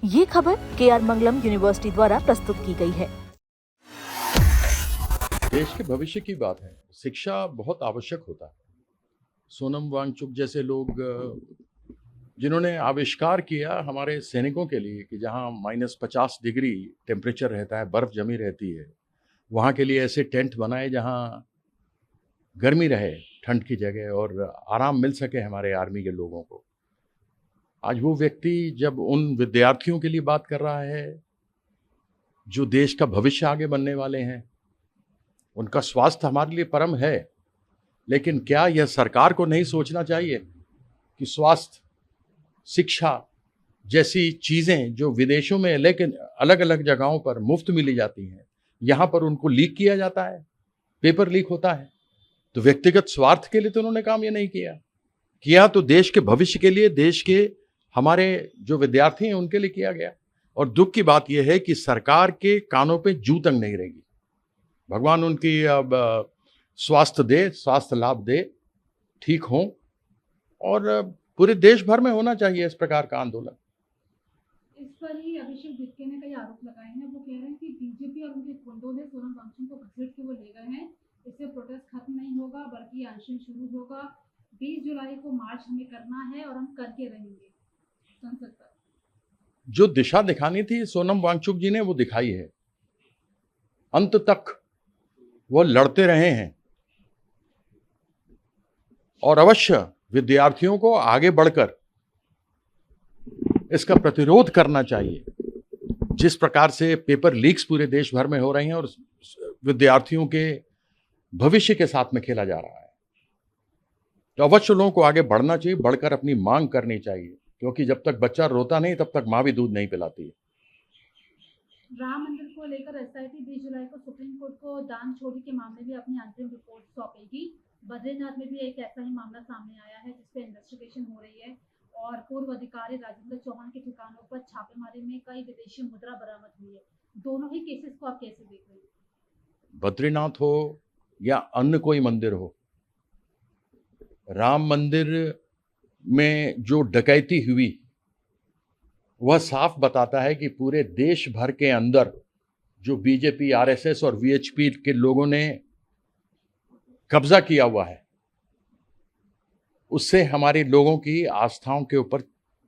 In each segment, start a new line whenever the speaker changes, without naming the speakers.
ये खबर KR मंगलम university द्वारा प्रस्तुत की गई है।
देश के भविष्य की बात है। शिक्षा बहुत आवश्यक होता है। सोनम वांगचुक जैसे लोग जिन्होंने आविष्कार किया हमारे सैनिकों के लिए कि जहां -50 डिग्री टेम्परेचर रहता है, बर्फ जमी रहती है, वहां के लिए ऐसे टेंट बनाए जहां गर्मी रहे ठंड की जगह और आराम मिल सके हमारे आर्मी के लोगों को। आज वो व्यक्ति जब उन विद्यार्थियों के लिए बात कर रहा है जो देश का भविष्य आगे बनने वाले हैं, उनका स्वास्थ्य हमारे लिए परम है, लेकिन क्या यह सरकार को नहीं सोचना चाहिए कि स्वास्थ्य, शिक्षा जैसी चीज़ें जो विदेशों में लेकिन अलग अलग जगहों पर मुफ्त मिली जाती हैं, यहाँ पर उनको लीक किया जाता है, पेपर लीक होता है। तो व्यक्तिगत स्वार्थ के लिए तो उन्होंने काम ये नहीं किया तो देश के भविष्य के लिए, देश के हमारे जो विद्यार्थी हैं उनके लिए किया गया। और दुख की बात यह है कि सरकार के कानों पे जू तक नहीं रहेगी। भगवान उनकी अब स्वास्थ्य लाभ दे, ठीक हों, और पूरे देश भर में होना चाहिए इस प्रकार का आंदोलन।
इस पर ही अभिषेक दिक्के ने कई आरोप लगाए हैं। वो कह रहे हैं कि बीजेपी और उनके गुंडों ने सोनम वांगचुक को घसीट के वो ले गए हैं। इससे प्रोटेस्ट खत्म नहीं होगा बल्कि अनशन शुरू होगा। 20 जुलाई को मार्च हमें करना है और हम करके रहेंगे संसद पर।
जो दिशा दिखानी थी सोनम वांगचुक जी ने वो दिखाई है। अंत तक वो लड़ते रहे हैं और अवश्य विद्यार्थियों को आगे बढ़कर इसका प्रतिरोध करना चाहिए। जिस प्रकार से पेपर लीक्स पूरे देश भर में हो रहे हैं और विद्यार्थियों के भविष्य के साथ में खेला जा रहा है, तो अवश्य लोगों को आगे बढ़ना चाहिए, बढ़कर अपनी मांग करनी चाहिए, क्योंकि जब तक बच्चा रोता नहीं तब तक माँ भी दूध नहीं पिलाती है।
राम मंदिर को लेकर एसआईटी 20 जुलाई को सुप्रीम कोर्ट को दान चोरी के मामले में अपनी अंतिम रिपोर्ट सौंपेगी। बद्रीनाथ में भी एक ऐसा ही मामला सामने आया है जिस पे इन्वेस्टिगेशन हो रही है और पूर्व अधिकारी राजेंद्र चौहान के ठिकानों पर छापेमारी में कई विदेशी मुद्रा बरामद हुई है। दोनों ही केसेस को आप कैसे देख रहे हैं?
बद्रीनाथ हो या अन्य कोई मंदिर हो, राम मंदिर में जो डकैती हुई वह साफ बताता है कि पूरे देश भर के अंदर जो बीजेपी, आरएसएस और वीएचपी के लोगों ने कब्जा किया हुआ है, उससे हमारे लोगों की आस्थाओं के ऊपर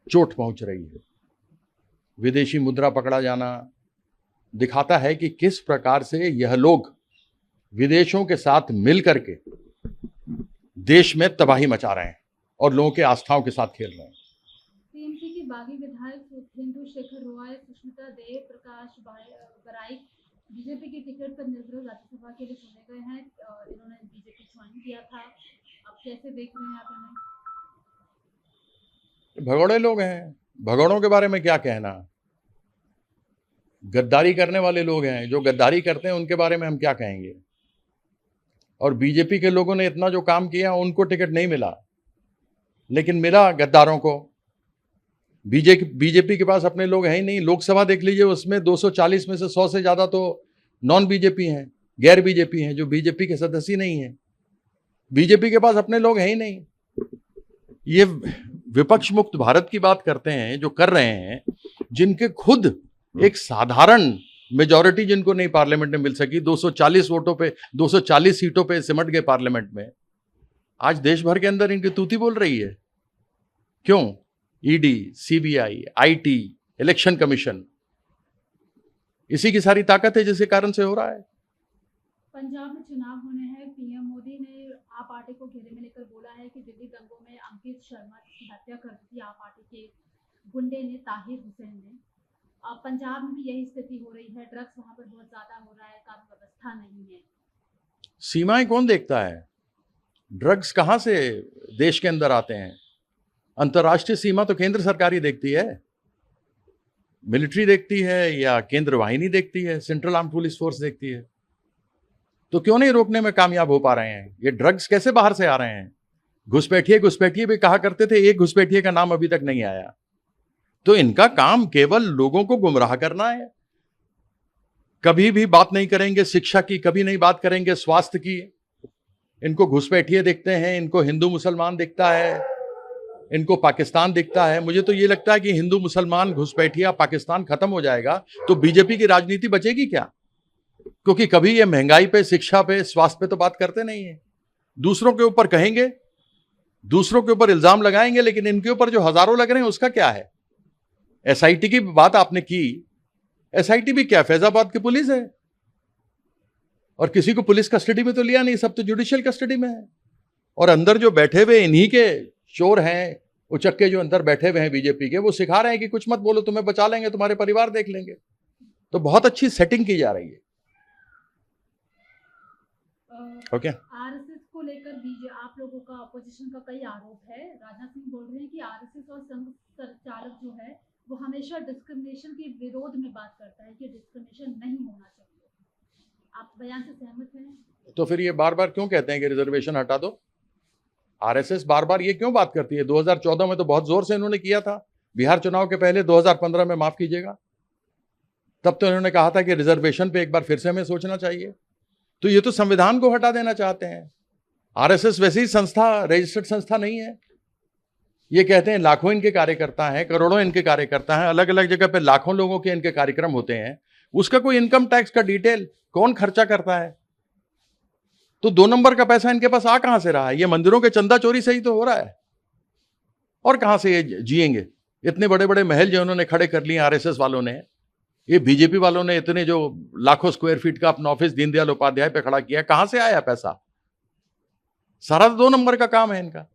चोट पहुंच रही है। विदेशी मुद्रा पकड़ा जाना दिखाता है कि किस प्रकार से यह लोग विदेशों के साथ मिलकर के देश में तबाही मचा रहे हैं और लोगों के आस्थाओं के साथ खेल रहे हैं।
टीएमसी की बागी विधायक हिंदू शेखर रॉय, सुष्मिता देव, प्रकाश बराइक बीजेपी की टिकट पर निर्विरोध राज्यसभा के लिए चुने गए हैं। इन्होंने बीजेपी ज्वाइन किया था। अब कैसे देख रहे हैं आप इन्हें?
भगोड़े लोग हैं, भगोड़ों के बारे में क्या कहना। गद्दारी करने वाले लोग हैं, जो गद्दारी करते हैं उनके बारे में हम क्या कहेंगे। और बीजेपी के लोगों ने इतना जो काम किया उनको टिकट नहीं मिला, लेकिन मिला गद्दारों को। बीजेपी के पास अपने लोग हैं ही नहीं। लोकसभा देख लीजिए, उसमें 240 में से 100 से ज्यादा तो नॉन बीजेपी हैं, गैर बीजेपी हैं, जो बीजेपी के सदस्य ही नहीं हैं। बीजेपी के पास अपने लोग हैं ही नहीं। ये विपक्ष मुक्त भारत की बात करते हैं, जो कर रहे हैं, जिनके खुद एक साधारण मेजॉरिटी जिनको नहीं पार्लियामेंट में मिल सकी, 240 वोटों पे, 240 सीटों पे सिमट गए पार्लियामेंट में। आज देश भर के अंदर इनकी तूती बोल रही है। क्यों? ED, CBI, IT, election commission, इसी की सारी ताकत है जिसके कारण से हो रहा है।
पंजाब में चुनाव होने हैं। पीएम मोदी ने आप पार्टी को घेरे में लेकर बोला है कि दिल्ली दंगों में अंकित शर्मा की हत्या कर दी थी आप पार्टी के गुंडे ने, ताहिर हुसैन ने। अब पंजाब में भी यही स्थिति हो रही है। ड्रग्स वहां पर बहुत ज्यादा हो रहा है, कानून व्यवस्था नहीं है।
सीमाएं कौन देखता है? ड्रग्स कहां से देश के अंदर आते हैं? अंतर्राष्ट्रीय सीमा तो केंद्र सरकार ही देखती है, मिलिट्री देखती है या केंद्र वाहिनी देखती है, सेंट्रल आर्म पुलिस फोर्स देखती है। तो क्यों नहीं रोकने में कामयाब हो पा रहे हैं? ये ड्रग्स कैसे बाहर से आ रहे हैं? घुसपैठिए भी कहा करते थे, एक घुसपैठिए का नाम अभी तक नहीं आया। तो इनका काम केवल लोगों को गुमराह करना है। कभी भी बात नहीं करेंगे शिक्षा की, कभी नहीं बात करेंगे स्वास्थ्य की। इनको घुसपैठिए देखते हैं, इनको हिंदू मुसलमान दिखता है, इनको पाकिस्तान दिखता है। मुझे तो ये लगता है कि हिंदू मुसलमान घुसपैठिया पाकिस्तान खत्म हो जाएगा तो बीजेपी की राजनीति बचेगी क्या? क्योंकि कभी ये महंगाई पे, शिक्षा पे, स्वास्थ्य पे तो बात करते नहीं है। दूसरों के ऊपर कहेंगे, दूसरों के ऊपर इल्जाम लगाएंगे, लेकिन इनके ऊपर जो हजारों लग रहे हैं उसका क्या है? एसआईटी की बात आपने की, एसआईटी भी क्या, फैजाबाद की पुलिस है और किसी को पुलिस कस्टडी में तो लिया नहीं, सब तो जुडिशियल कस्टडी में है। और अंदर जो बैठे हुए इन्हीं के चोर हैं, उचक्के जो अंदर बैठे हुए हैं बीजेपी के, वो सिखा रहे हैं कि कुछ मत बोलो, तुम्हें बचा लेंगे, तुम्हारे परिवार देख लेंगे। तो बहुत अच्छी सेटिंग की जा रही है। ओके,
आरएसएस को लेकर बीजे आप लोगों का, अपोजिशन का कई आरोप है। राजनाथ सिंह बोल रहे हैं कि आरएसएस और संघ संचालक जो है वो हमेशा डिस्क्रिमिनेशन के विरोध में बात करता है कि डिस्क्रिमिनेशन नहीं होना चाहिए। आप बयान से सहमत हैं?
तो फिर ये बार बार क्यों कहते हैं कि रिजर्वेशन हटा दो? आरएसएस बार बार ये क्यों बात करती है? 2014 में तो बहुत जोर से इन्होंने किया था, बिहार चुनाव के पहले 2015 में, माफ कीजिएगा, तब तो इन्होंने कहा था कि रिजर्वेशन पे एक बार फिर से हमें सोचना चाहिए। तो ये तो संविधान को हटा देना चाहते हैं। आरएसएस वैसे ही संस्था, रजिस्टर्ड संस्था नहीं है। ये कहते हैं लाखों इनके कार्यकर्ता हैं, करोड़ों इनके कार्यकर्ता हैं, अलग अलग जगह पे लाखों लोगों के इनके कार्यक्रम होते हैं। उसका कोई इनकम टैक्स का डिटेल कौन खर्चा करता है? तो 2 नंबर का पैसा इनके पास आ कहां से रहा है? ये मंदिरों के चंदा चोरी से ही तो हो रहा है, और कहां से ये जिएंगे? इतने बड़े बड़े महल जो उन्होंने खड़े कर लिए आरएसएस वालों ने, ये बीजेपी वालों ने इतने जो लाखों स्क्वायर फीट का अपना ऑफिस दीनदयाल उपाध्याय पे खड़ा किया, कहां से आया पैसा? सारा 2 नंबर का काम है इनका।